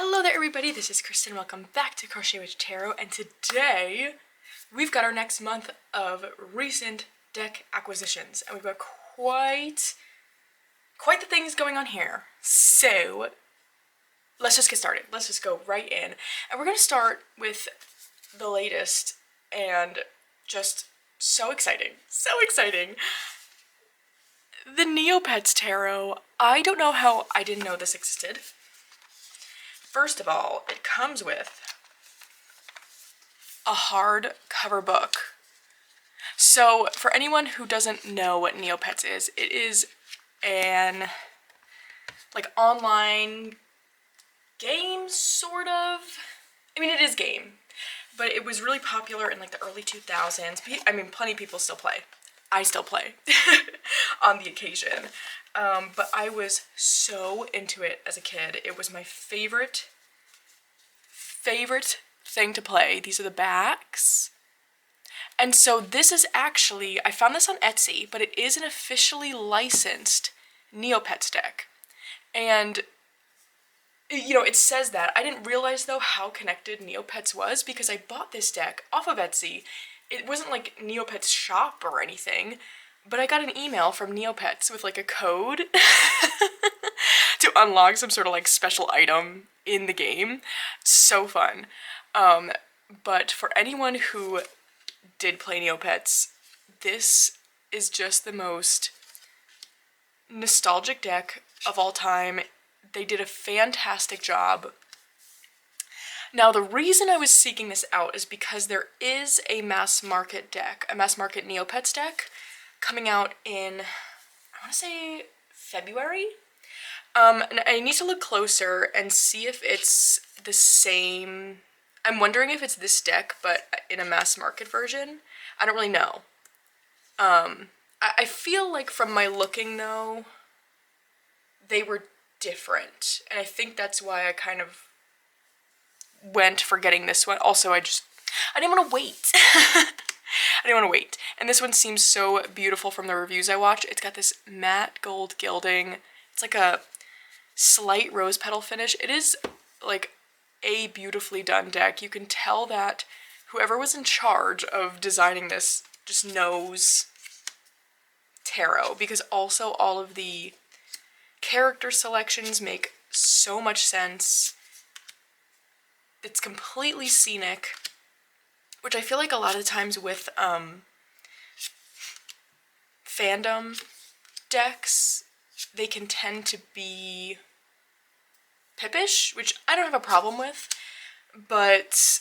Hello there everybody, this is Kristen. Welcome back to Crochet Witch Tarot, and today we've got our next month of recent deck acquisitions, and we've got quite the things going on here. So let's just get started. Let's just go right in, and we're going to start with the latest, and just so exciting, the Neopets Tarot. I don't know how I didn't know this existed. First of all, it comes with a hardcover book. So for anyone who doesn't know what Neopets is, it is an online game, sort of. I mean, it is game, but it was really popular in the early 2000s. I mean, plenty of people still play. I still play on the occasion. But I was so into it as a kid. It was my favorite thing to play. These are the backs. And so this is actually, I found this on Etsy, but it is an officially licensed Neopets deck. And, you know, it says that. I didn't realize, though, how connected Neopets was, because I bought this deck off of Etsy. It wasn't like Neopets shop or anything, but I got an email from Neopets with a code to unlock some sort of special item in the game. So fun. But for anyone who did play Neopets, this is just the most nostalgic deck of all time. They did a fantastic job. Now, the reason I was seeking this out is because there is a mass market deck, a mass market Neopets deck, coming out in, I want to say, February? And I need to look closer and see if it's the same. I'm wondering if it's this deck, but in a mass market version. I don't really know. I feel like from my looking, though, they were different. And I think that's why I kind of went for getting this one. Also, I didn't want to wait. I didn't want to wait. And this one seems so beautiful from the reviews I watched. It's got this matte gold gilding. It's like a slight rose petal finish. It is a beautifully done deck. You can tell that whoever was in charge of designing this just knows tarot, because also all of the character selections make so much sense. It's completely scenic, which I feel like a lot of times with fandom decks, they can tend to be pippish, which I don't have a problem with, but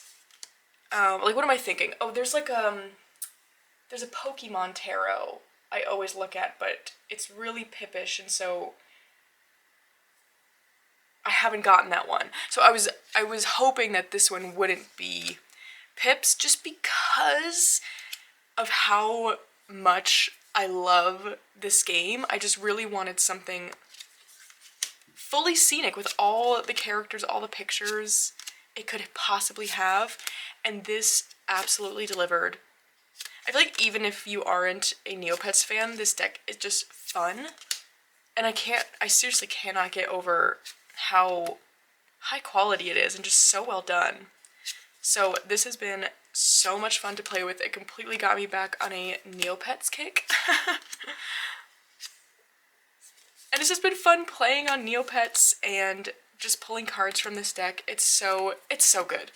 what am I thinking? Oh, there's there's a Pokemon tarot I always look at, but it's really pippish, and so I haven't gotten that one. So I was hoping that this one wouldn't be pips, just because of how much I love this game. I just really wanted something fully scenic with all the characters, all the pictures it could possibly have, and this absolutely delivered. I feel like even if you aren't a Neopets fan, this deck is just fun, and I seriously cannot get over how high quality it is and just so well done. So this has been so much fun to play with. It completely got me back on a Neopets kick. And it's just been fun playing on Neopets and just pulling cards from this deck. It's so good.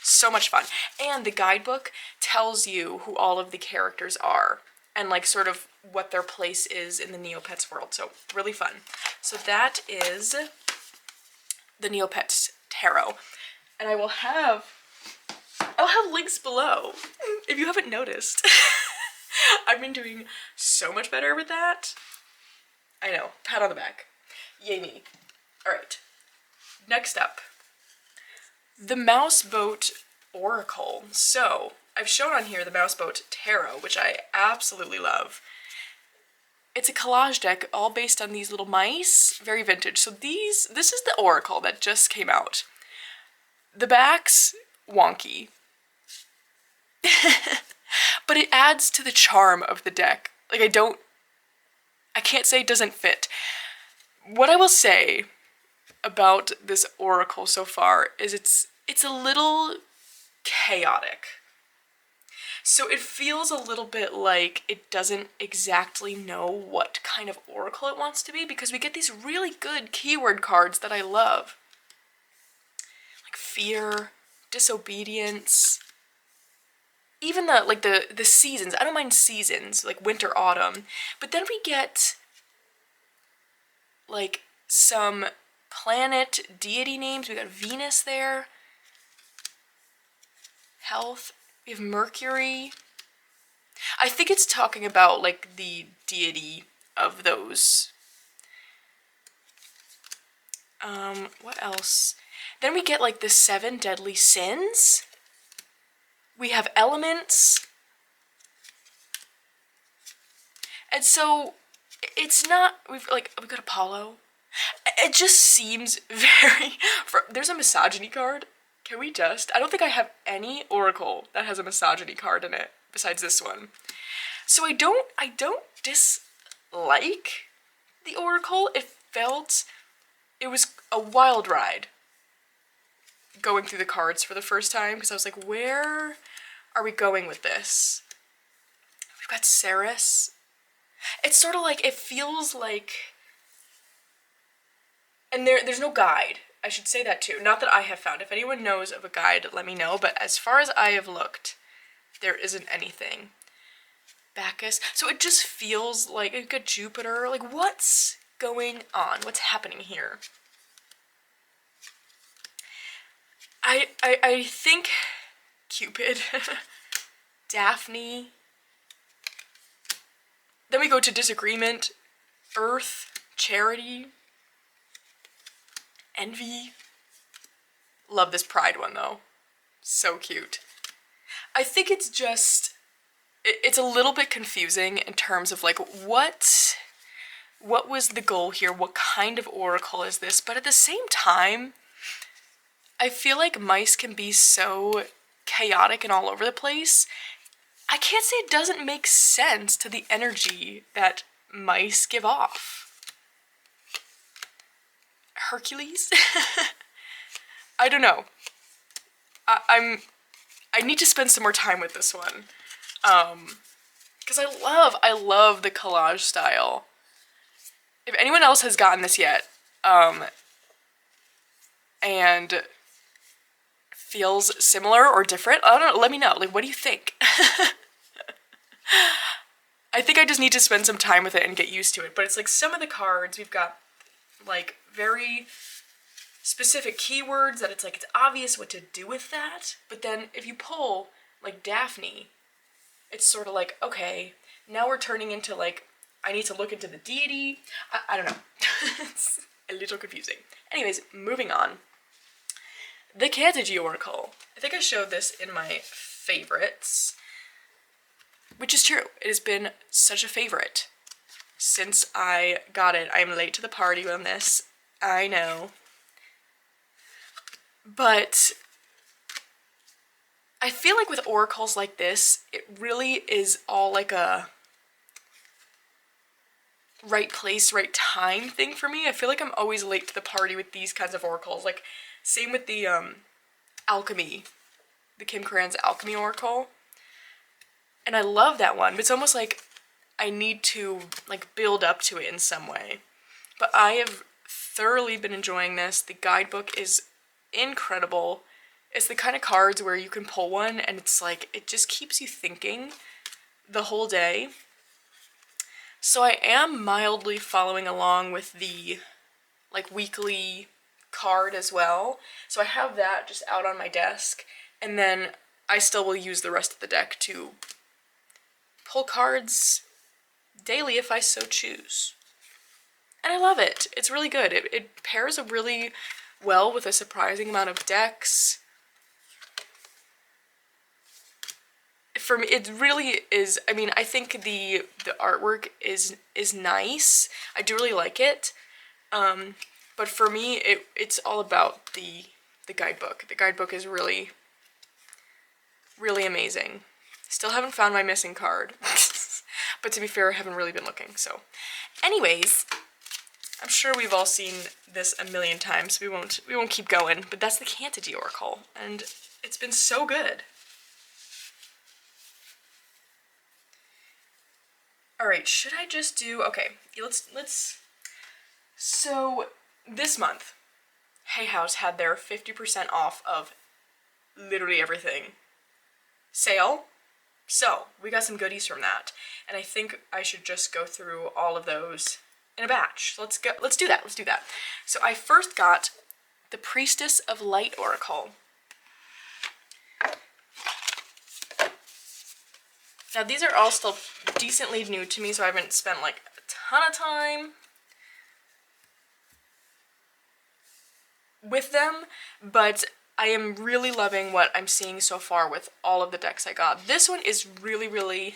So much fun. And the guidebook tells you who all of the characters are and sort of what their place is in the Neopets world. So really fun. So that is the Neopets Tarot. And I'll have links below if you haven't noticed. I've been doing so much better with that. I know, pat on the back. Yay me. Alright, next up, the Mouseboat Oracle. So, I've shown on here the Mouseboat Tarot, which I absolutely love. It's a collage deck all based on these little mice, very vintage. So this is the Oracle that just came out. The back's wonky. But it adds to the charm of the deck. I can't say it doesn't fit. What I will say about this oracle so far is it's a little chaotic. So it feels a little bit like it doesn't exactly know what kind of oracle it wants to be, because we get these really good keyword cards that I love. Like fear, disobedience, even the seasons. I don't mind seasons, like winter, autumn. But then we get like some planet deity names. We got Venus there. Health. We have Mercury. I think it's talking about like the deity of those. What else? Then we get like the 7 deadly sins. We have elements. And so it's not, we've got Apollo. It just seems very, there's a misogyny card. Can we just, I don't think I have any oracle that has a misogyny card in it besides this one. So I don't dislike the oracle. It was a wild ride going through the cards for the first time, because I was like, where are we going with this? We've got Seers. It's sort of like, it feels like, and there's no guide. I should say that too. Not that I have found. If anyone knows of a guide, let me know. But as far as I have looked, there isn't anything. Bacchus. So it just feels like a good Jupiter. Like, what's going on? What's happening here? I think Cupid, Daphne. Then we go to disagreement, Earth, charity, envy. Love this pride one though. So cute. I think it's just, it's a little bit confusing in terms of like what was the goal here? What kind of oracle is this? But at the same time, I feel like mice can be so chaotic and all over the place. I can't say it doesn't make sense to the energy that mice give off. Hercules? I don't know. I need to spend some more time with this one. Because I love the collage style. If anyone else has gotten this yet, and feels similar or different, I don't know, let me know. Like, what do you think? I think I just need to spend some time with it and get used to it. But it's like some of the cards, we've got like very specific keywords that it's like, it's obvious what to do with that. But then if you pull like Daphne, it's sort of like, okay, now we're turning into like, I need to look into the deity. I don't know. It's a little confusing. Anyways, moving on. The Cantigee Oracle. I think I showed this in my favorites, which is true. It has been such a favorite since I got it. I am late to the party on this. I know. But I feel like with oracles like this, it really is all like a right place, right time thing for me. I feel like I'm always late to the party with these kinds of oracles. Like, same with the alchemy, the Kim Karan's alchemy oracle. And I love that one, but it's almost like I need to like build up to it in some way. But I have thoroughly been enjoying this. The guidebook is incredible. It's the kind of cards where you can pull one and it's like, it just keeps you thinking the whole day. So I am mildly following along with the like weekly card as well. So I have that just out on my desk, and then I still will use the rest of the deck to pull cards daily if I so choose. And I love it. It's really good. It pairs really well with a surprising amount of decks. For me, it really is, I mean, I think the artwork is nice. I do really like it. But for me, it's all about the guidebook. The guidebook is really, really amazing. Still haven't found my missing card. But to be fair, I haven't really been looking, so. Anyways, I'm sure we've all seen this a million times. We won't keep going, but that's the Cantigee Oracle, and it's been so good. All right, should I just do, okay, let's, so this month, Hay House had their 50% off of literally everything sale. So we got some goodies from that, and I think I should just go through all of those in a batch. Let's do that. So I first got the Priestess of Light Oracle. Now these are all still decently new to me, so I haven't spent like a ton of time with them, but I am really loving what I'm seeing so far with all of the decks I got. This one is really, really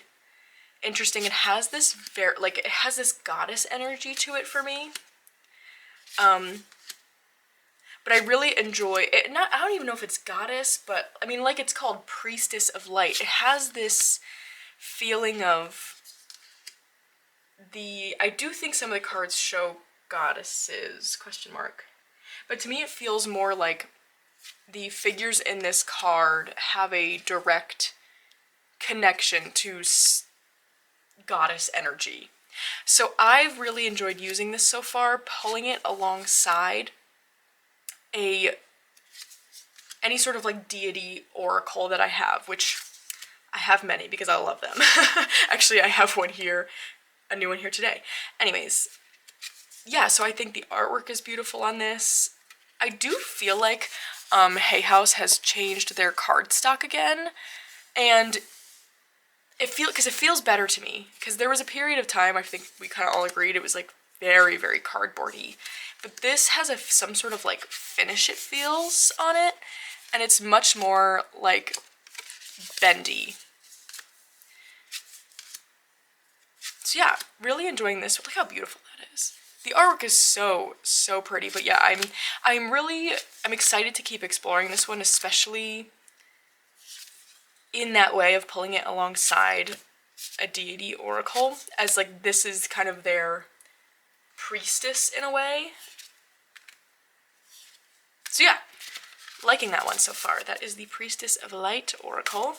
interesting. It has this it has this goddess energy to it for me. But I really enjoy it. I don't even know if it's goddess, but I mean, like, it's called Priestess of Light. It has this feeling of I do think some of the cards show goddesses, question mark. But to me it feels more like the figures in this card have a direct connection to goddess energy. So I've really enjoyed using this so far, pulling it alongside any sort of like deity oracle that I have, which I have many because I love them. Actually, I have one here, a new one here today. Anyways, yeah, so I think the artwork is beautiful on this. I do feel like Hay House has changed their card stock again, and it feels better to me, because there was a period of time, I think we kind of all agreed, it was like very, very cardboardy. But this has some sort of like finish it feels on it, and it's much more like bendy. So yeah, really enjoying this. Look how beautiful that is. The artwork is so, so pretty, but yeah, I'm excited to keep exploring this one, especially in that way of pulling it alongside a deity oracle, as like this is kind of their priestess in a way. So yeah, liking that one so far. That is the Priestess of Light Oracle.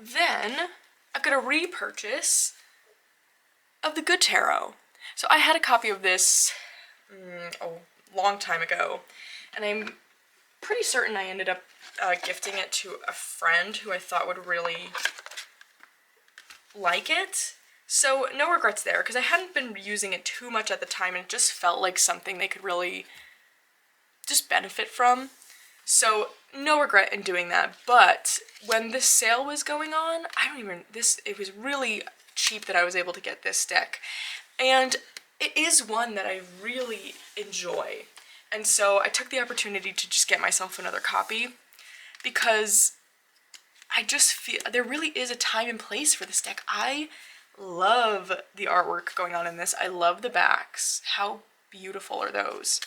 Then I've got a repurchase of the Good Tarot. So I had a copy of this a long time ago, and I'm pretty certain I ended up gifting it to a friend who I thought would really like it. So no regrets there, because I hadn't been using it too much at the time, and it just felt like something they could really just benefit from. So no regret in doing that. But when this sale was going on, it was really cheap that I was able to get this deck. And it is one that I really enjoy. And so I took the opportunity to just get myself another copy, because I just feel there really is a time and place for this deck. I love the artwork going on in this. I love the backs. How beautiful are those?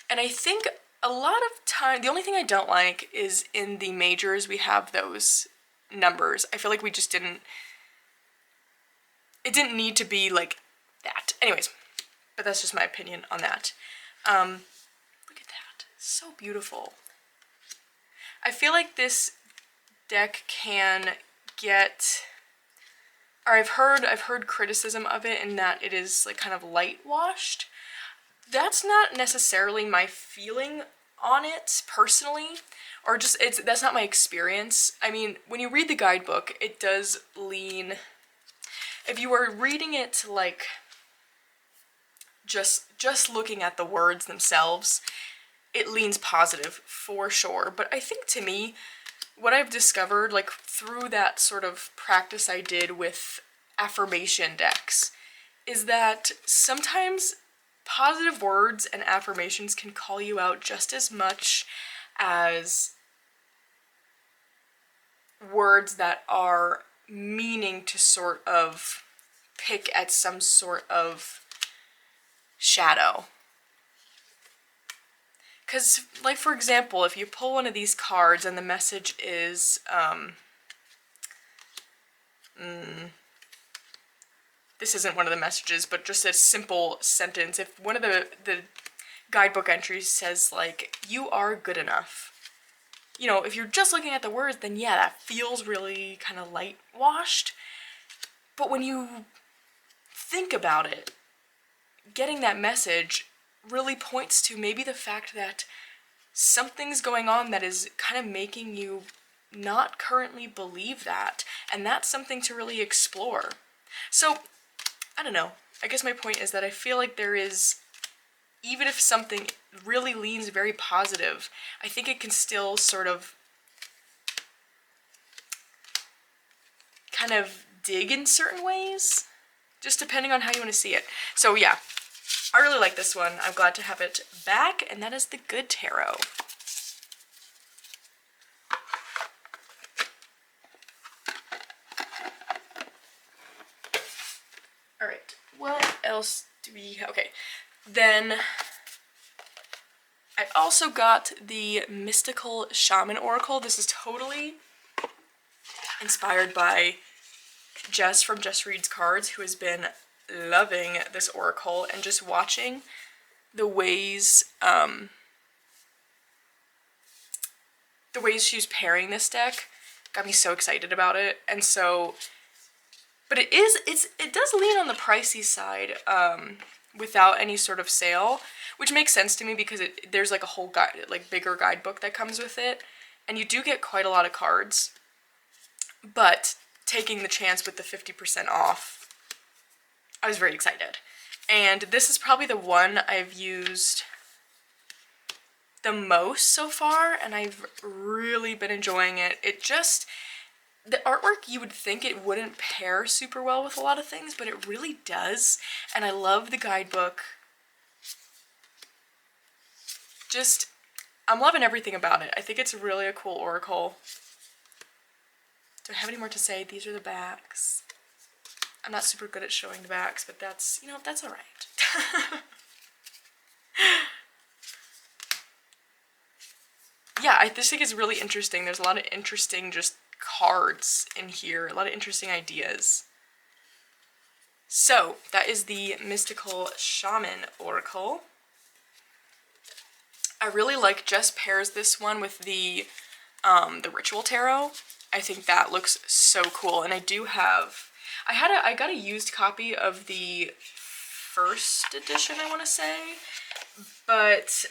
And I think a lot of time, the only thing I don't like is in the majors we have those numbers. I feel like it didn't need to be like that. Anyways, but that's just my opinion on that. Look at that, so beautiful. I feel like this deck can get, or I've heard criticism of it in that it is like kind of light washed. That's not necessarily my feeling on it personally, or just that's not my experience. I mean, when you read the guidebook, it does lean, if you are reading it like just looking at the words themselves, it leans positive for sure. But I think to me, what I've discovered like through that sort of practice I did with affirmation decks is that sometimes positive words and affirmations can call you out just as much as words that are meaning to sort of pick at some sort of shadow. Because, like, for example, if you pull one of these cards and the message is, this isn't one of the messages, but just a simple sentence. If one of the guidebook entries says, like, you are good enough, you know, if you're just looking at the words, then yeah, that feels really kind of light washed. But when you think about it, getting that message really points to maybe the fact that something's going on that is kind of making you not currently believe that, and that's something to really explore. So, I don't know. I guess my point is that I feel like there is, even if something really leans very positive, I think it can still sort of kind of dig in certain ways, just depending on how you want to see it. So yeah, I really like this one. I'm glad to have it back, and that is the Good Tarot. Alright, what else do we have? Okay, then I also got the Mystical Shaman Oracle. This is totally inspired by Jess from Jess Reads Cards, who has been loving this oracle, and just watching the ways she's pairing this deck got me so excited about it. And so, but it does lean on the pricey side without any sort of sale, which makes sense to me because there's like a whole guide, like bigger guidebook that comes with it, and you do get quite a lot of cards. But taking the chance with the 50% off, I was very excited. And this is probably the one I've used the most so far, and I've really been enjoying it. It just, the artwork, you would think it wouldn't pair super well with a lot of things, but it really does. And I love the guidebook. Just, I'm loving everything about it. I think it's really a cool oracle. Don't have any more to say. These are the backs. I'm not super good at showing the backs, but that's, you know, that's alright. Yeah, I just think it's really interesting. There's a lot of interesting just cards in here, a lot of interesting ideas. So, that is the Mystical Shaman Oracle. I really like Jess pairs this one with the Ritual Tarot. I think that looks so cool, and I do have, I got a used copy of the first edition, I want to say, but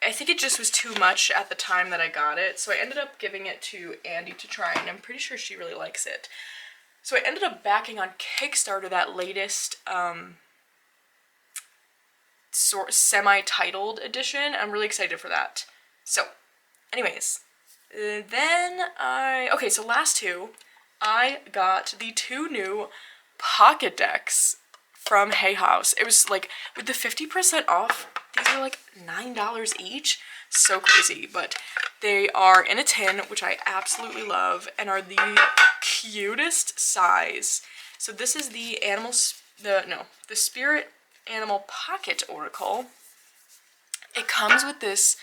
I think it just was too much at the time that I got it, so I ended up giving it to Andy to try, and I'm pretty sure she really likes it. So I ended up backing on Kickstarter that latest semi-titled edition. I'm really excited for that. So, anyways, okay, so last two, I got the two new pocket decks from Hay House. It was like, with the 50% off, these are like $9 each. So crazy, but they are in a tin, which I absolutely love, and are the cutest size. So this is the the Spirit Animal Pocket Oracle. It comes with this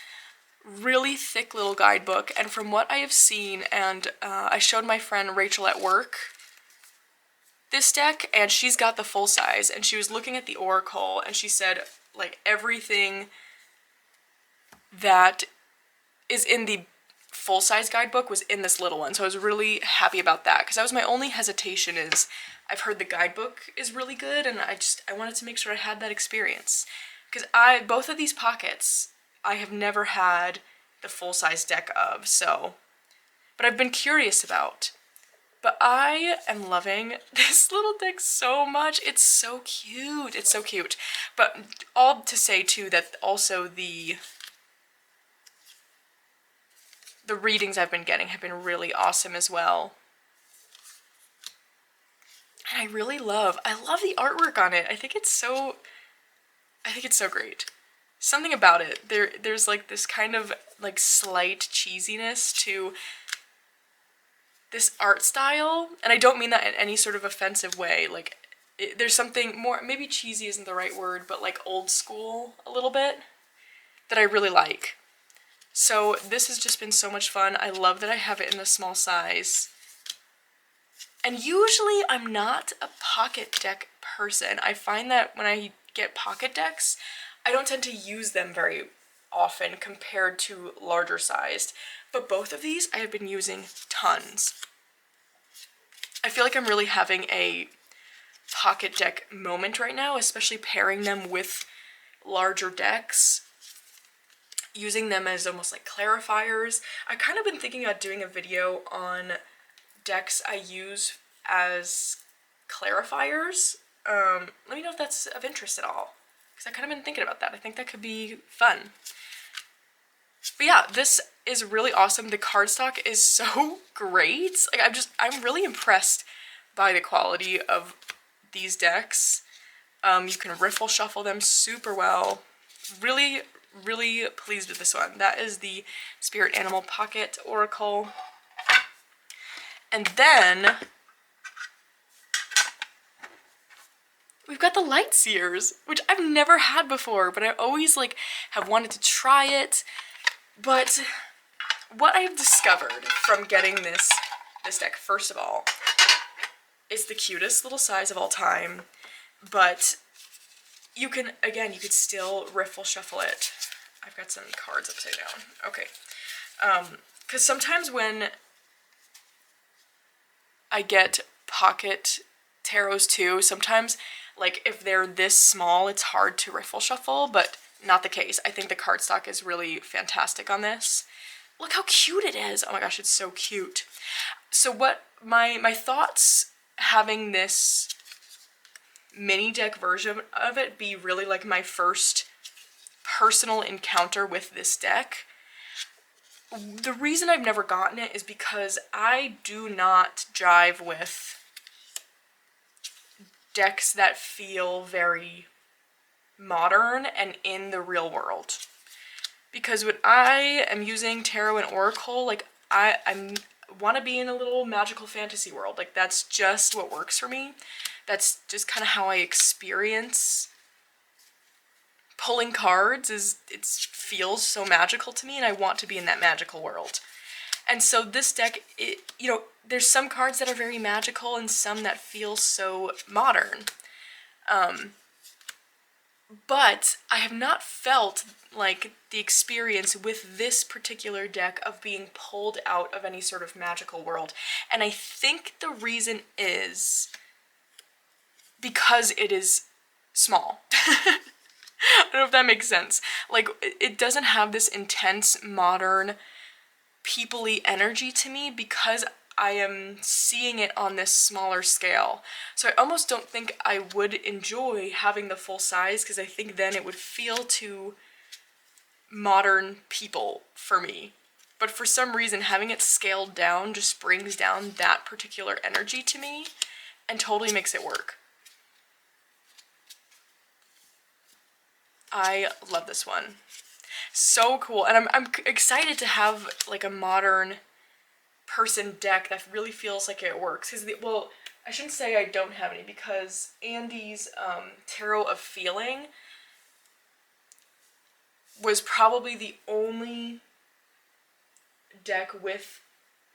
really thick little guidebook, and from what I have seen, and I showed my friend Rachel at work this deck, and she's got the full size, and she was looking at the oracle, and she said, like, everything that is in the full-size guidebook was in this little one, so I was really happy about that, because that was my only hesitation. Is I've heard the guidebook is really good, and I wanted to make sure I had that experience, because both of these pockets I have never had the full-size deck of, so, but I've been curious about. But I am loving this little deck so much. It's so cute. It's so cute. But all to say, too, that also the readings I've been getting have been really awesome as well. And I love the artwork on it. I think it's so great. Something about it. There's like this kind of like slight cheesiness to this art style, and I don't mean that in any sort of offensive way. Like, there's something more, maybe cheesy isn't the right word, but like old school a little bit, that I really like. So this has just been so much fun. I love that I have it in a small size. And usually I'm not a pocket deck person. I find that when I get pocket decks, I don't tend to use them very often compared to larger sized. But both of these I have been using tons. I feel like I'm really having a pocket deck moment right now, especially pairing them with larger decks, using them as almost like clarifiers. I kind of been thinking about doing a video on decks I use as clarifiers. Let me know if that's of interest at all, because I've kind of been thinking about that. I think that could be fun. But yeah, this is really awesome. The cardstock is so great. Like, I'm really impressed by the quality of these decks. You can riffle shuffle them super well. Really, really pleased with this one. That is the Spirit Animal Pocket Oracle. And then we've got the Light Seers, which I've never had before, but I always like have wanted to try it. But what I've discovered from getting this deck, first of all, is the cutest little size of all time, but you can, again, you could still riffle shuffle it. I've got some cards upside down. Okay. Because sometimes when I get pocket tarots too, sometimes, like, if they're this small, it's hard to riffle shuffle, but not the case. I think the cardstock is really fantastic on this. Look how cute it is. Oh my gosh, it's so cute. So what my thoughts having this mini deck version of it be really like my first personal encounter with this deck. The reason I've never gotten it is because I do not jive with decks that feel very modern and in the real world. Because when I am using tarot and oracle, like, I want to be in a little magical fantasy world. Like, that's just what works for me. That's just kind of how I experience pulling cards. It feels so magical to me, and I want to be in that magical world. And so this deck, there's some cards that are very magical and some that feel so modern. But I have not felt like the experience with this particular deck of being pulled out of any sort of magical world. And I think the reason is because it is small. I don't know if that makes sense. Like, it doesn't have this intense, modern, people-y energy to me because I am seeing it on this smaller scale. So I almost don't think I would enjoy having the full size, because I think then it would feel too modern people for me. But for some reason, having it scaled down just brings down that particular energy to me and totally makes it work. I love this one. So cool. And I'm excited to have like a modern person deck that really feels like it works. Well, I shouldn't say I don't have any, because Andy's Tarot of Feeling was probably the only deck with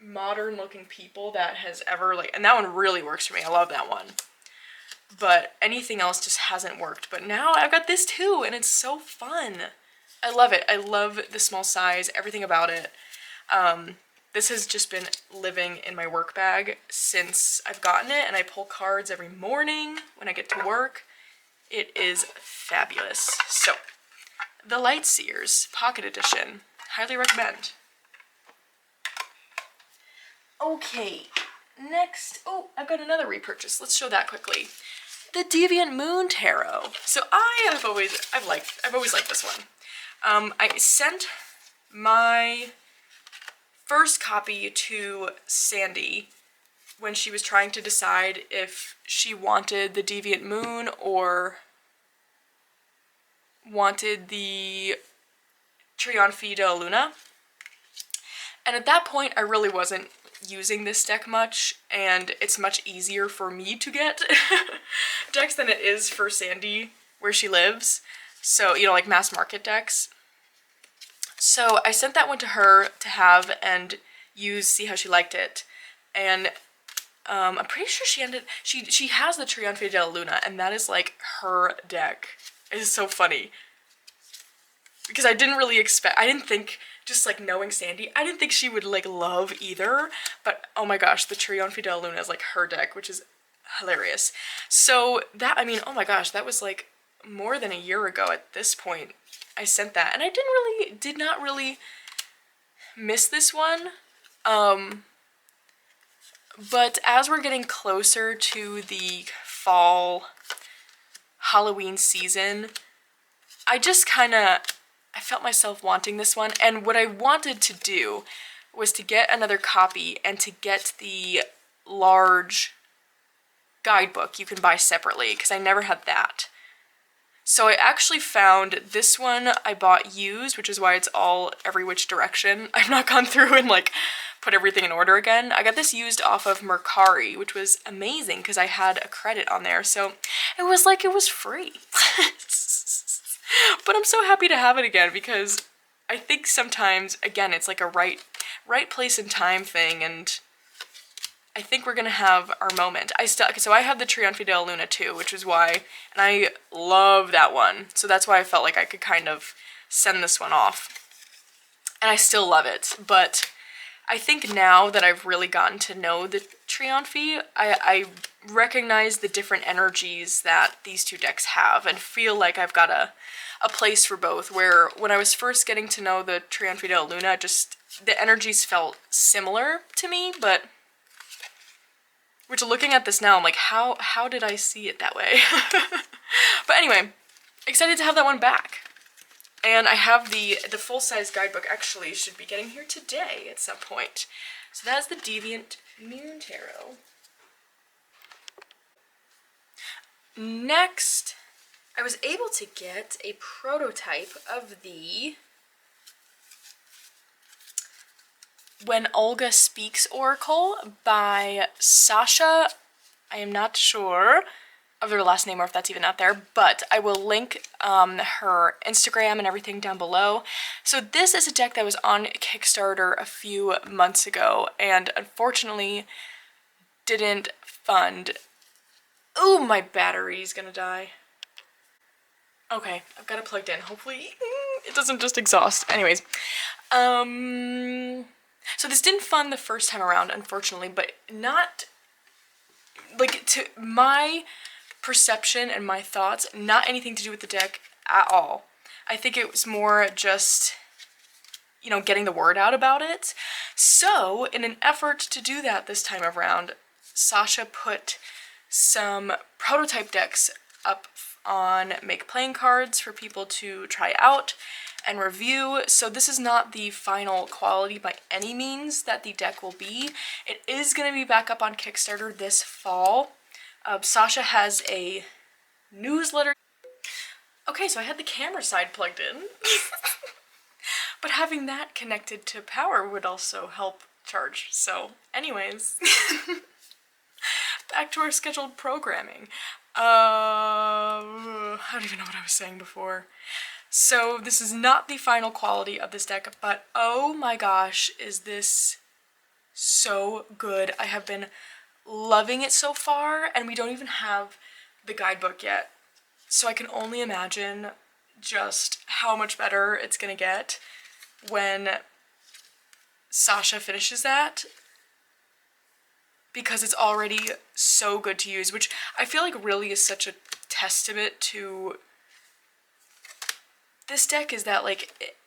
modern looking people that has ever, like, and that one really works for me. I love that one. But anything else just hasn't worked. But now I've got this too, and it's so fun. I love it. I love the small size, everything about it. This has just been living in my work bag since I've gotten it, and I pull cards every morning when I get to work. It is fabulous. So, the Light Seers Pocket Edition. Highly recommend. Okay, next, oh, I've got another repurchase. Let's show that quickly. The Deviant Moon Tarot. So I've always liked this one. I sent my first copy to Sandy when she was trying to decide if she wanted the Deviant Moon or wanted the Trionfi de Luna. And at that point, I really wasn't using this deck much, and it's much easier for me to get decks than it is for Sandy where she lives. So, you know, like mass market decks. So I sent that one to her to have and use, see how she liked it. And I'm pretty sure she has the Trionfio della Luna, and that is like her deck. It is so funny. Because I didn't think, just like knowing Sandy, I didn't think she would like love either, but oh my gosh, the Trionfio della Luna is like her deck, which is hilarious. So that, I mean, oh my gosh, that was like more than a year ago at this point I sent that, and I did not really miss this one. But as we're getting closer to the fall Halloween season, I felt myself wanting this one, and what I wanted to do was to get another copy and to get the large guidebook you can buy separately, because I never had that. So I actually found this one I bought used, which is why it's all every which direction. I've not gone through and like put everything in order again. I got this used off of Mercari, which was amazing because I had a credit on there, so it was free. But I'm so happy to have it again, because I think sometimes, again, it's like a right place and time thing, and I think we're gonna have our moment. So I have the Trionfio della Luna too, which is why, and I love that one. So that's why I felt like I could kind of send this one off. And I still love it, but I think now that I've really gotten to know the Trionfio, I recognize the different energies that these two decks have, and feel like I've got a place for both, where when I was first getting to know the Trionfio della Luna, just the energies felt similar to me, but which, looking at this now, I'm like, how did I see it that way? But anyway, excited to have that one back. And I have the full-size guidebook, actually should be getting here today at some point. So that's the Deviant Moon Tarot. Next, I was able to get a prototype of the When Olga Speaks Oracle by Sasha. I am not sure of their last name or if that's even out there, but I will link her Instagram and everything down below. So this is a deck that was on Kickstarter a few months ago and unfortunately didn't fund. Oh, my battery's gonna die. Okay, I've got it plugged in. Hopefully it doesn't just exhaust. Anyways, so this didn't fund the first time around, unfortunately, but not, like, to my perception and my thoughts, not anything to do with the deck at all. I think it was more just, you know, getting the word out about it. So, in an effort to do that this time around, Sasha put some prototype decks up on Make Playing Cards for people to try out and review. So this is not the final quality by any means that the deck will be. It is going to be back up on Kickstarter this fall. Sasha has a newsletter. Okay, so I had the camera side plugged in. But having that connected to power would also help charge. So anyways, back to our scheduled programming. I don't even know what I was saying before. So this is not the final quality of this deck, but oh my gosh, is this so good. I have been loving it so far, and we don't even have the guidebook yet. So I can only imagine just how much better it's gonna get when Sasha finishes that, because it's already so good to use, which I feel like really is such a testament to this deck, is that like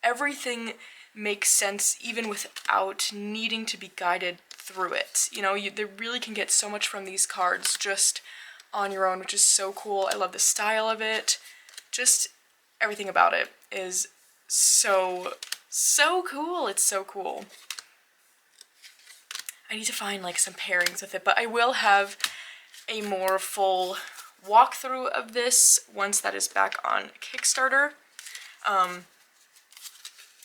everything makes sense even without needing to be guided through it. You know, they really can get so much from these cards just on your own, which is so cool. I love the style of it. Just everything about it is so cool. It's so cool. I need to find like some pairings with it, but I will have a more full walkthrough of this once that is back on Kickstarter. I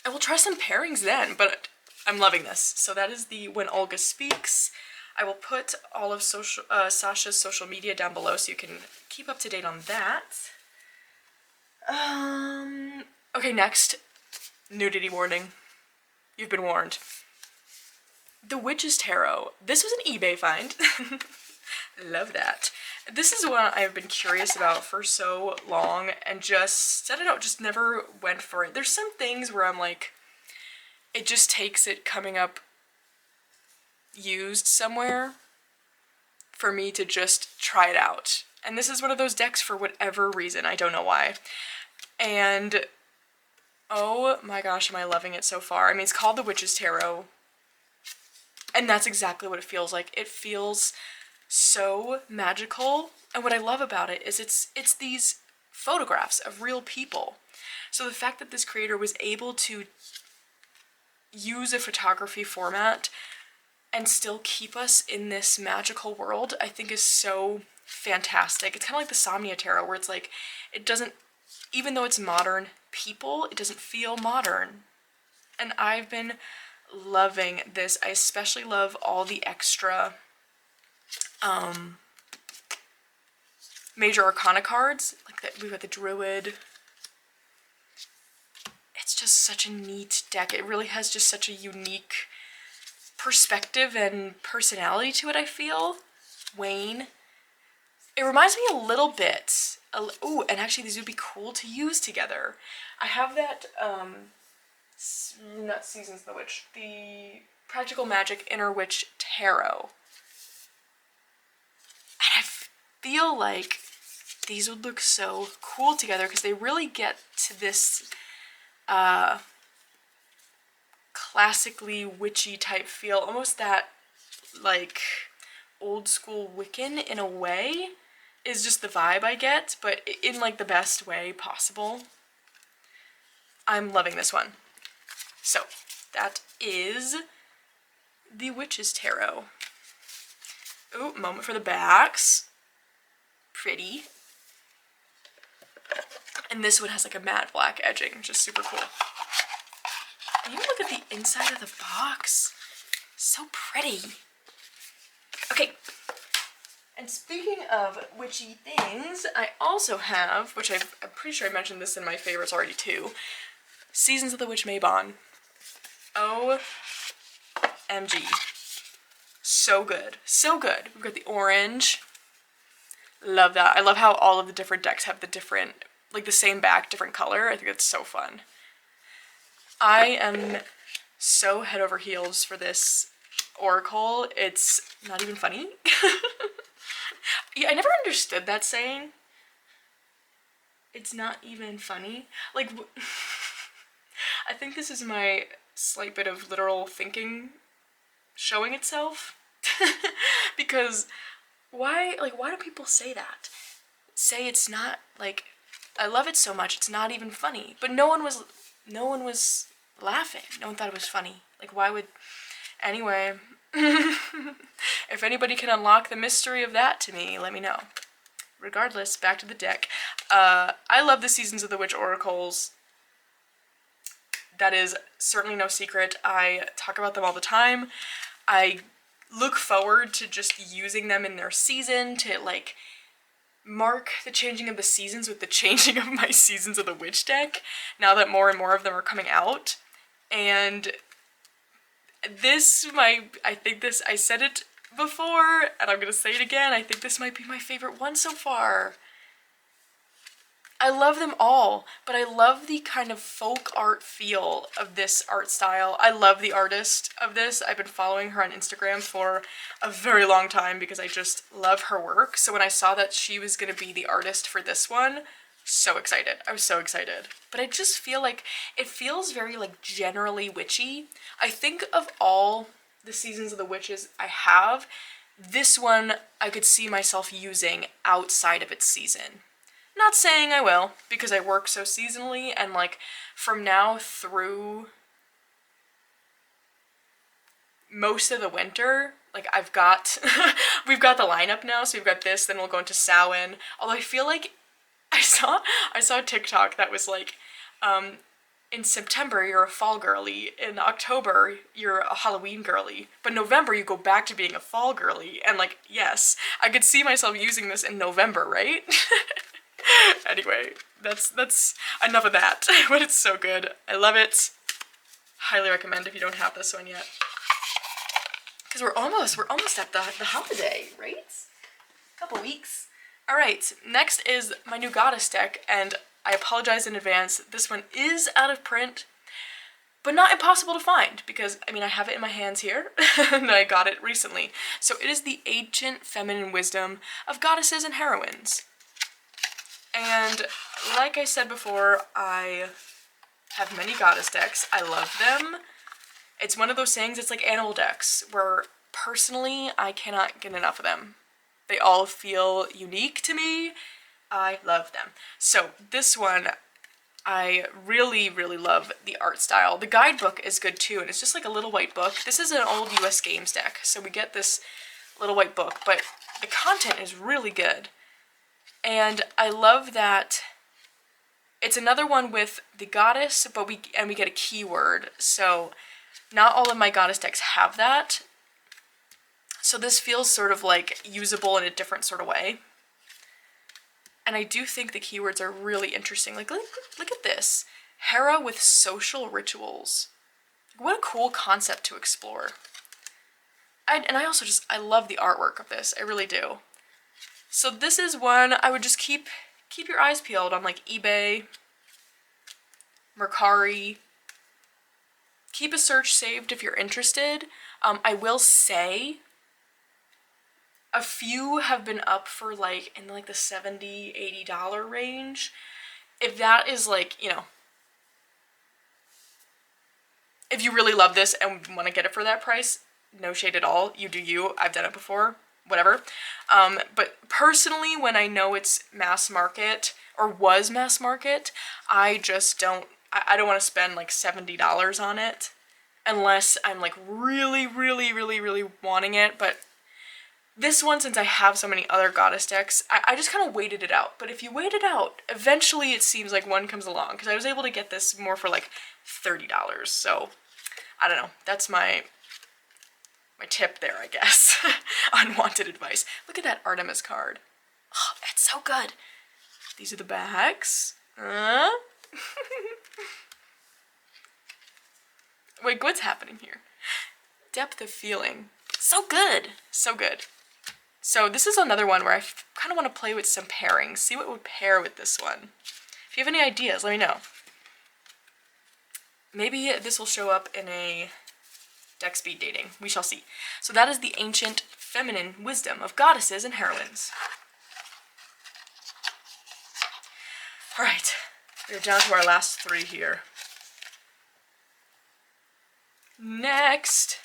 will try some pairings then, but I'm loving this. So that is the When Olga Speaks. I will put all of Sasha's social media down below so you can keep up to date on that. Okay, next, nudity warning. You've been warned. The Witch's Tarot. This was an eBay find. Love that. This is one I've been curious about for so long and just, I don't know, just never went for it. There's some things where I'm like, it just takes it coming up used somewhere for me to just try it out. And this is one of those decks for whatever reason. I don't know why. And oh my gosh, am I loving it so far. I mean, it's called the Witch's Tarot. And that's exactly what it feels like. It feels so magical. And what I love about it is it's these photographs of real people. So the fact that this creator was able to use a photography format and still keep us in this magical world, I think is so fantastic. It's kind of like the Somnia Tarot, where it's like, it doesn't, even though it's modern people, it doesn't feel modern. And I've been loving this. I especially love all the extra major arcana cards, like that. We've got the Druid. It's just such a neat deck. It really has just such a unique perspective and personality to it, I feel. Wayne. It reminds me a little bit. Oh, and actually these would be cool to use together. I have that, not Seasons of the Witch, the Practical Magic Inner Witch Tarot. And I feel like these would look so cool together because they really get to this classically witchy type feel, almost that like old school Wiccan in a way is just the vibe I get, but in like the best way possible. I'm loving this one. So that is the Witch's Tarot. Ooh, moment for the backs. Pretty. And this one has like a matte black edging, which is super cool. And even look at the inside of the box. So pretty. Okay. And speaking of witchy things, I also have, which I'm pretty sure I mentioned this in my favorites already too, Seasons of the Witch Mabon. OMG. So good. So good. We've got the orange. Love that. I love how all of the different decks have the different, like the same back, different color. I think it's so fun. I am so head over heels for this oracle. It's not even funny. Yeah, I never understood that saying. It's not even funny. Like, I think this is my slight bit of literal thinking showing itself. Because why do people say that? Say it's not, like, I love it so much, it's not even funny. But no one was laughing. No one thought it was funny. Like, why would, anyway. If anybody can unlock the mystery of that to me, let me know. Regardless, back to the deck. I love the Seasons of the Witch oracles. That is certainly no secret. I talk about them all the time. I look forward to just using them in their season to, like, mark the changing of the seasons with the changing of my Seasons of the Witch deck, now that more and more of them are coming out. And I said it before, and I'm gonna say it again, I think this might be my favorite one so far. I love them all, but I love the kind of folk art feel of this art style. I love the artist of this. I've been following her on Instagram for a very long time because I just love her work. So when I saw that she was gonna be the artist for this one, so excited. I was so excited. But I just feel like it feels very like generally witchy. I think of all the Seasons of the Witches I have, this one I could see myself using outside of its season. Not saying I will, because I work so seasonally, and like from now through most of the winter, like I've got, we've got the lineup now, so we've got this, then we'll go into Samhain. Although I feel like I saw a TikTok that was like, in September, you're a fall girly. In October, you're a Halloween girly. But November, you go back to being a fall girly. And like, yes, I could see myself using this in November, right? Anyway, that's enough of that. But it's so good. I love it. Highly recommend if you don't have this one yet. Because we're almost at the holiday, right? A couple weeks. All right, next is my new goddess deck, and I apologize in advance. This one is out of print, but not impossible to find because, I mean, I have it in my hands here and I got it recently. So it is the Ancient Feminine Wisdom of Goddesses and Heroines. And like I said before, I have many goddess decks. I love them. It's one of those things, it's like animal decks, where personally I cannot get enough of them. They all feel unique to me. I love them. So this one, I really, really love the art style. The guidebook is good too, and it's just like a little white book. This is an old US Games deck, so we get this little white book, but the content is really good. And I love that it's another one with the goddess, but we get a keyword. So not all of my goddess decks have that. So this feels sort of like usable in a different sort of way. And I do think the keywords are really interesting. Like, look at this. Hera with social rituals. What a cool concept to explore. And I also I love the artwork of this. I really do. So this is one I would just keep your eyes peeled on, like eBay, Mercari. Keep a search saved if you're interested. I will say a few have been up for like in like the $70, $80 range. If that is like, you know, if you really love this and want to get it for that price, no shade at all. You do you. I've done it before. Whatever. But personally, when I know it's mass market or was mass market, I just don't, I don't want to spend like $70 on it unless I'm like really, really, really, really wanting it. But this one, since I have so many other goddess decks, I just kind of waited it out. But if you wait it out, eventually it seems like one comes along, because I was able to get this more for like $30. So, I don't know. That's my tip there, I guess. Unwanted advice. Look at that Artemis card. Oh, it's so good. These are the backs. Wait, what's happening here? Depth of feeling. So good. So good. So this is another one where I kind of want to play with some pairings. See what would pair with this one. If you have any ideas, let me know. Maybe this will show up in a deck speed dating. We shall see. So that is the Ancient Feminine Wisdom of Goddesses and Heroines. Alright, we're down to our last three here. Next,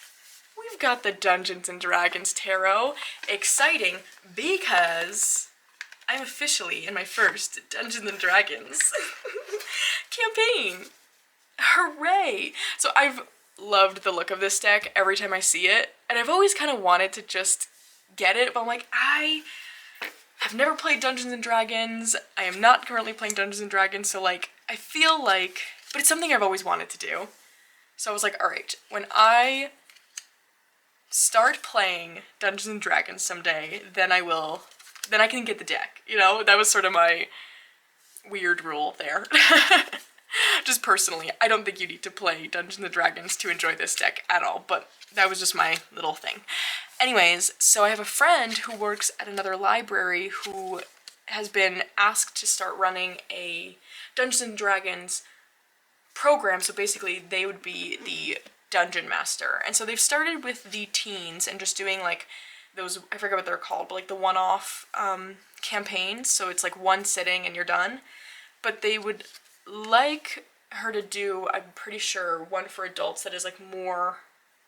we've got the Dungeons & Dragons Tarot. Exciting, because I'm officially in my first Dungeons & Dragons campaign. Hooray! So I've loved the look of this deck every time I see it, and I've always kind of wanted to just get it, but I'm like, I have never played Dungeons & Dragons. I am not currently playing Dungeons & Dragons, so like, I feel like, but it's something I've always wanted to do. So I was like, alright, when I start playing Dungeons & Dragons someday, then I can get the deck, you know? That was sort of my weird rule there. Just personally, I don't think you need to play Dungeons & Dragons to enjoy this deck at all, but that was just my little thing. Anyways, so I have a friend who works at another library who has been asked to start running a Dungeons & Dragons program, so basically they would be the dungeon master. And so they've started with the teens and just doing like those, I forget what they're called, but like the one-off campaigns, so it's like one sitting and you're done. But they would like her to do, I'm pretty sure, one for adults that is like more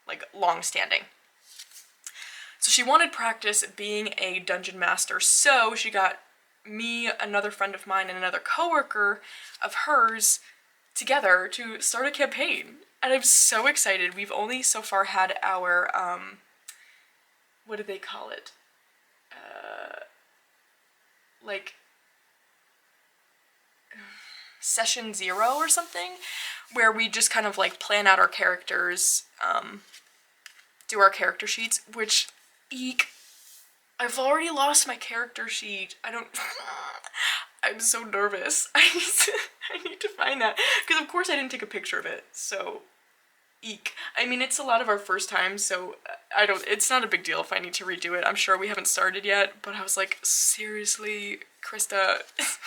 like long-standing. So she wanted practice being a dungeon master, so she got me, another friend of mine, and another coworker of hers together to start a campaign. And I'm so excited. We've only so far had our, what do they call it? Like, session 0 or something, where we just kind of like plan out our characters, do our character sheets, which, eek, I've already lost my character sheet. I'm so nervous. I need to find that, because of course I didn't take a picture of it, so eek. I mean, it's a lot of our first time, so it's not a big deal if I need to redo it. I'm sure we haven't started yet, but I was like, seriously, Krista, this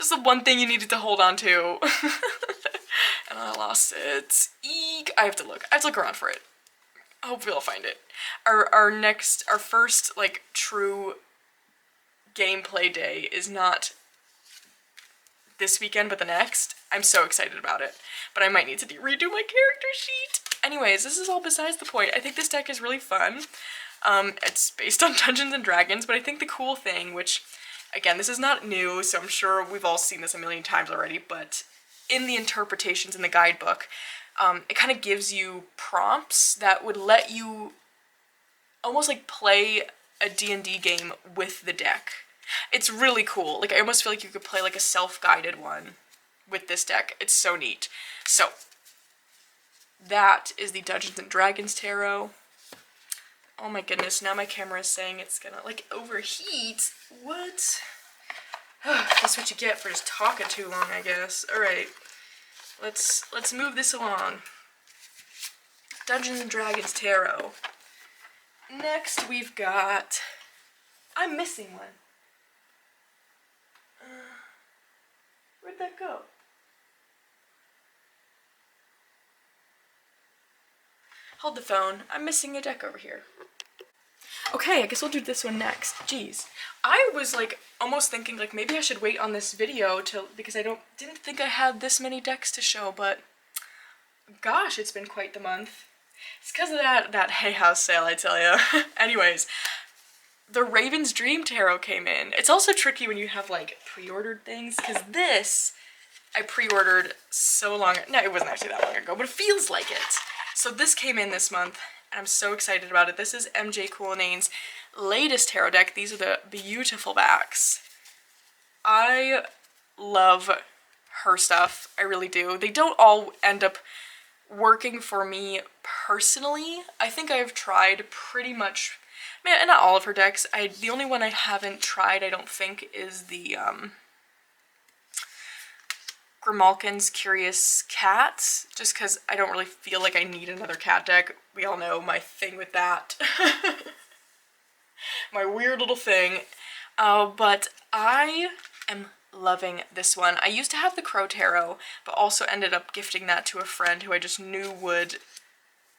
is the one thing you needed to hold on to. And I lost it. Eek. I have to look around for it. Hopefully I'll find it. Our first, like, true gameplay day is not this weekend, but the next. I'm so excited about it. But I might need to redo my character sheet. Anyways, this is all besides the point. I think this deck is really fun. It's based on Dungeons and Dragons, but I think the cool thing, which, again, this is not new, so I'm sure we've all seen this a million times already, but in the interpretations in the guidebook, it kind of gives you prompts that would let you almost like play a D&D game with the deck. It's really cool. Like, I almost feel like you could play like a self-guided one with this deck. It's so neat. So, that is the Dungeons and Dragons Tarot. Oh my goodness, now my camera is saying it's gonna, like, overheat. What? That's what you get for just talking too long, I guess. Alright. Let's move this along. Dungeons and Dragons Tarot. Next we've got... I'm missing one. Where'd that go? Hold the phone. I'm missing a deck over here. Okay, I guess we'll do this one next. Jeez. I was like almost thinking like maybe I should wait on this video because I didn't think I had this many decks to show, but gosh, it's been quite the month. It's because of that Hay House sale, I tell you. Anyways, the Raven's Dream Tarot came in. It's also tricky when you have like pre-ordered things, because this I pre-ordered so long. No, it wasn't actually that long ago, but it feels like it. So this came in this month, and I'm so excited about it. This is MJ Coolnane's latest tarot deck. These are the beautiful backs. I love her stuff. I really do. They don't all end up working for me personally. I think I've tried pretty much, man, not all of her decks. The only one I haven't tried, I don't think, is the Grimalkin's Curious Cat, just because I don't really feel like I need another cat deck. We all know my thing with that. My weird little thing. But I am loving this one. I used to have the Crow Tarot, but also ended up gifting that to a friend who I just knew would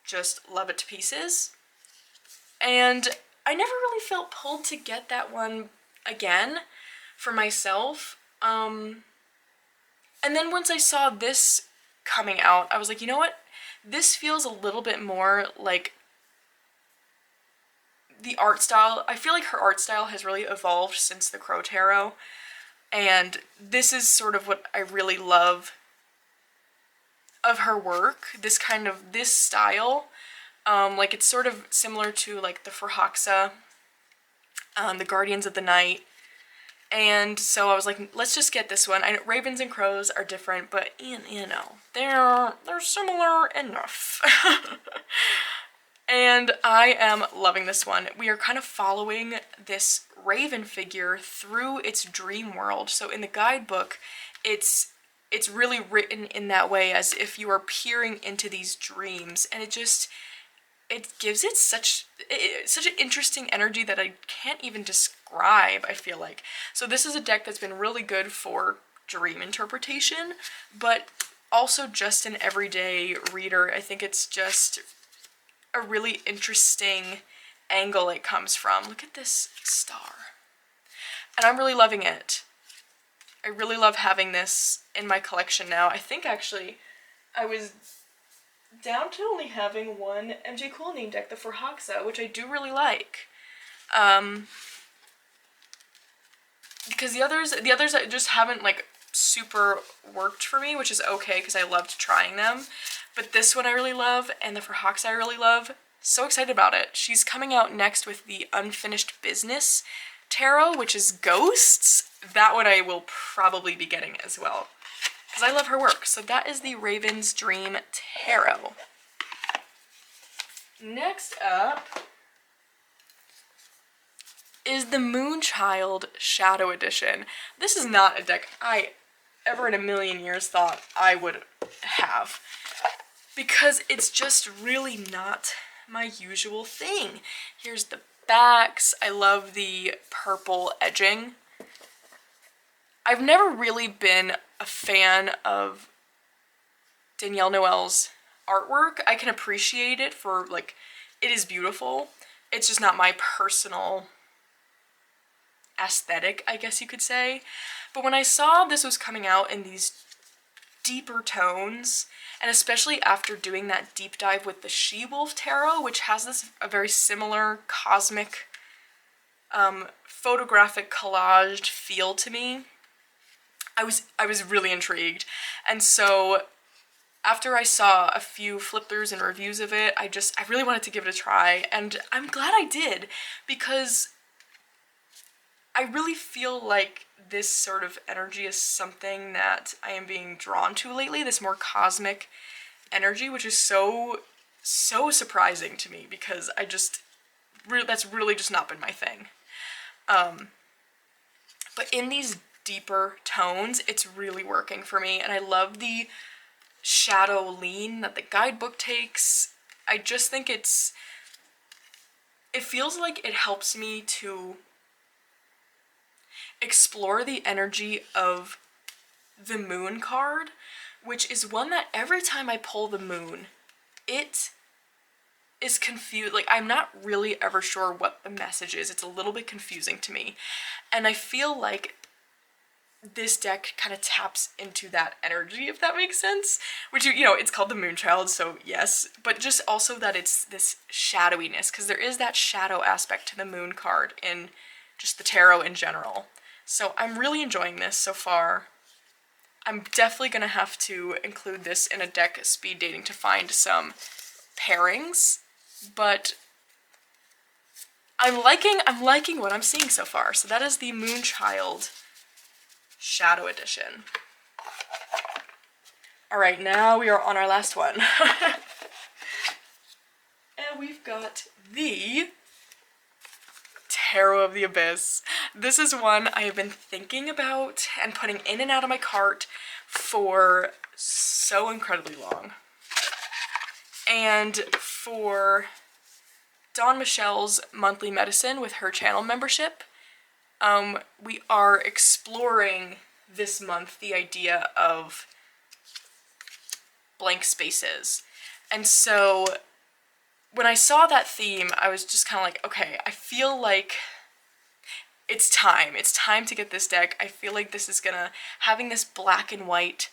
just love it to pieces. And I never really felt pulled to get that one again for myself. And then once I saw this coming out, I was like, you know what? This feels a little bit more like the art style. I feel like her art style has really evolved since the Crow Tarot. And this is sort of what I really love of her work. This style. Like, it's sort of similar to like the Furhaxa, the Guardians of the Night. And so I was like, let's just get this one. Ravens and crows are different, but you know, they're similar enough. And I am loving this one. We are kind of following this raven figure through its dream world. So in the guidebook, it's really written in that way, as if you are peering into these dreams, and it gives it such an interesting energy that I can't even describe, I feel like. So this is a deck that's been really good for dream interpretation, but also just an everyday reader. I think it's just a really interesting angle it comes from. Look at this star. And I'm really loving it. I really love having this in my collection now. I think actually I was down to only having one MJ Coolname deck, the Furhaxa, which I do really like. Because the others just haven't like super worked for me, which is okay because I loved trying them. But this one I really love, and the Furhaxa I really love. So excited about it. She's coming out next with the Unfinished Business Tarot, which is ghosts. That one I will probably be getting as well. because I love her work. So that is the Raven's Dream Tarot. Next up is the Moonchild Shadow Edition. This is not a deck I ever in a million years thought I would have, because it's just really not my usual thing. Here's the backs. I love the purple edging. I've never really been a fan of Danielle Noel's artwork. I can appreciate it for, like, it is beautiful. It's just not my personal aesthetic, I guess you could say. But when I saw this was coming out in these deeper tones, and especially after doing that deep dive with the She-Wolf Tarot, which has this a very similar cosmic photographic collaged feel to me, I was really intrigued. And so after I saw a few flip-throughs and reviews of it, I really wanted to give it a try, and I'm glad I did, because I really feel like this sort of energy is something that I am being drawn to lately, this more cosmic energy, which is so surprising to me, because that's really just not been my thing. But in these deeper tones, it's really working for me, and I love the shadow lean that the guidebook takes. I just think it feels like it helps me to explore the energy of the moon card, which is one that every time I pull the moon, it is confused. Like, I'm not really ever sure what the message is. It's a little bit confusing to me. And I feel like this deck kind of taps into that energy, if that makes sense. Which, you know, it's called the Moonchild, so yes. But just also that it's this shadowiness, because there is that shadow aspect to the moon card in just the tarot in general. So I'm really enjoying this so far. I'm definitely going to have to include this in a deck speed dating to find some pairings, but I'm liking what I'm seeing so far. So that is the Moonchild Shadow Edition. Alright, now we are on our last one. And we've got the Tarot of the Abyss. This is one I have been thinking about and putting in and out of my cart for so incredibly long. And for Dawn Michelle's monthly medicine with her channel membership, we are exploring this month the idea of blank spaces. And so when I saw that theme, I was just kind of like, okay, I feel like it's time. It's time to get this deck. I feel like this is having this black and white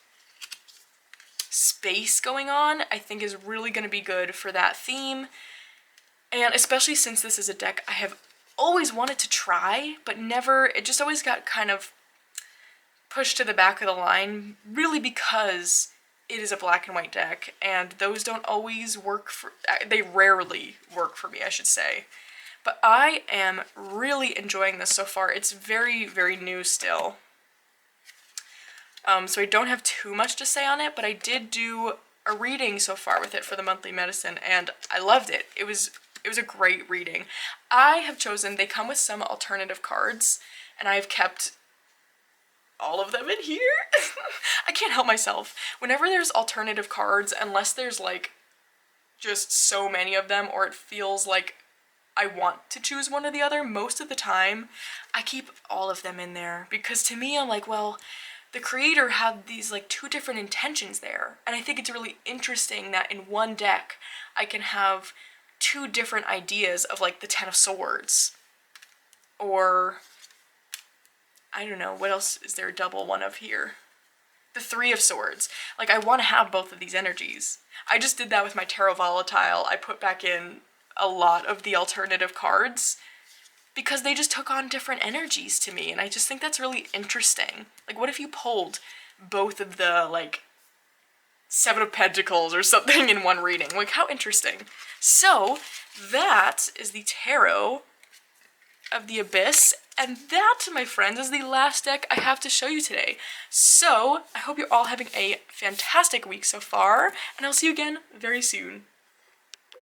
space going on, I think is really gonna be good for that theme. And especially since this is a deck I have always wanted to try, but never, it just always got kind of pushed to the back of the line, really because it is a black and white deck, and those don't always work they rarely work for me, I should say. But I am really enjoying this so far. It's very, very new still. So I don't have too much to say on it, but I did do a reading so far with it for the monthly medicine, and I loved it. It was a great reading. I have chosen, they come with some alternative cards, and I've kept all of them in here. I can't help myself. Whenever there's alternative cards, unless there's like just so many of them, or it feels like I want to choose one or the other, most of the time I keep all of them in there, because to me I'm like, well, the creator had these like two different intentions there, and I think it's really interesting that in one deck I can have two different ideas of like the Ten of Swords, or I don't know, what else is there a double one of here? The Three of Swords. Like, I want to have both of these energies. I just did that with my Tarot Volatile. I put back in a lot of the alternative cards because they just took on different energies to me, and I just think that's really interesting. Like, what if you pulled both of the, like, Seven of Pentacles or something in one reading? Like, how interesting. So, that is the Tarot of the Abyss, and that, my friends, is the last deck I have to show you today. So, I hope you're all having a fantastic week so far, and I'll see you again very soon.